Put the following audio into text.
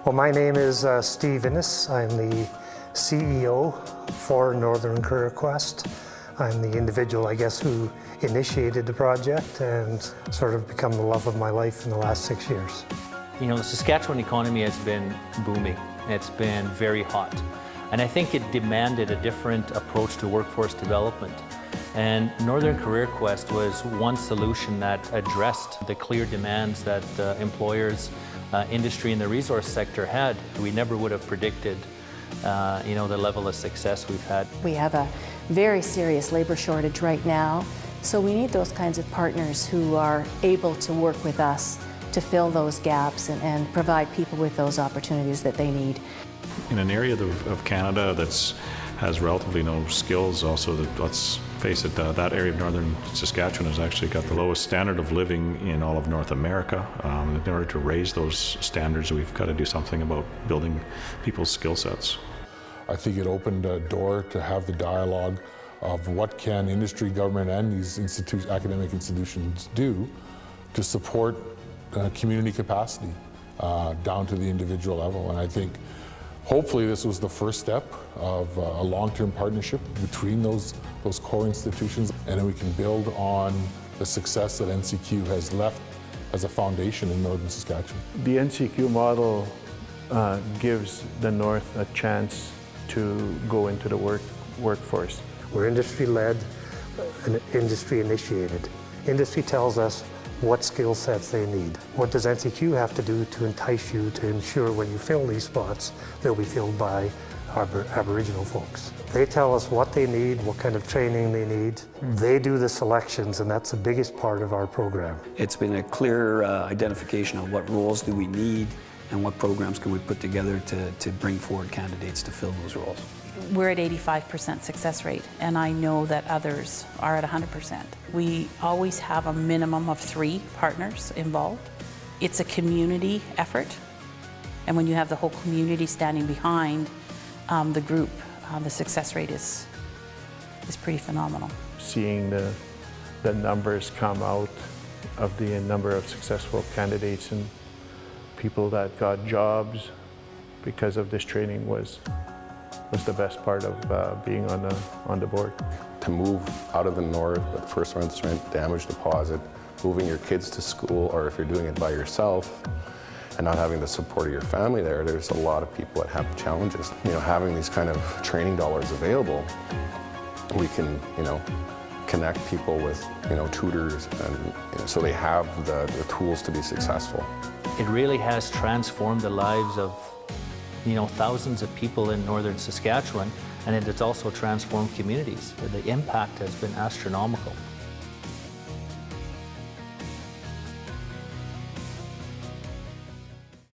Well, my name is Steve Innes. I'm the CEO for Northern Career Quest. I'm the individual, I guess, who initiated the project and sort of become the love of my life in the last 6 years. You know, the Saskatchewan economy has been booming. It's been very hot. And I think it demanded a different approach to workforce development. And Northern Career Quest was one solution that addressed the clear demands that employers, industry, and the resource sector had. We never would have predicted the level of success we've had. We have a very serious labor shortage right now, so we need those kinds of partners who are able to work with us to fill those gaps and provide people with those opportunities that they need. In an area of Canada that has relatively no skills, also, let's face it, that area of northern Saskatchewan has actually got the lowest standard of living in all of North America. In order to raise those standards, we've got to do something about building people's skill sets. I think it opened a door to have the dialogue of what can industry, government, and these academic institutions do to support community capacity down to the individual level. And I think hopefully this was the first step of a long-term partnership between those core institutions, and then we can build on the success that NCQ has left as a foundation in northern Saskatchewan. The NCQ model gives the North a chance to go into the workforce. We're industry-led and industry-initiated. Industry tells us what skill sets they need. What does NCQ have to do to entice you to ensure when you fill these spots, they'll be filled by Aboriginal folks? They tell us what they need, what kind of training they need. They do the selections, and that's the biggest part of our program. It's been a clear identification of what roles do we need and what programs can we put together to bring forward candidates to fill those roles. We're at 85% success rate, and I know that others are at 100%. We always have a minimum of 3 partners involved. It's a community effort, and when you have the whole community standing behind the group, the success rate is pretty phenomenal. Seeing the numbers come out of the number of successful candidates and people that got jobs because of this training was the best part of being on the board. To move out of the north with first rent damage deposit, moving your kids to school, or if you're doing it by yourself and not having the support of your family there's a lot of people that have challenges. Having these kind of training dollars available, we can, connect people with, tutors, and so they have the tools to be successful. It really has transformed the lives of thousands of people in northern Saskatchewan, and it has also transformed communities. The impact has been astronomical.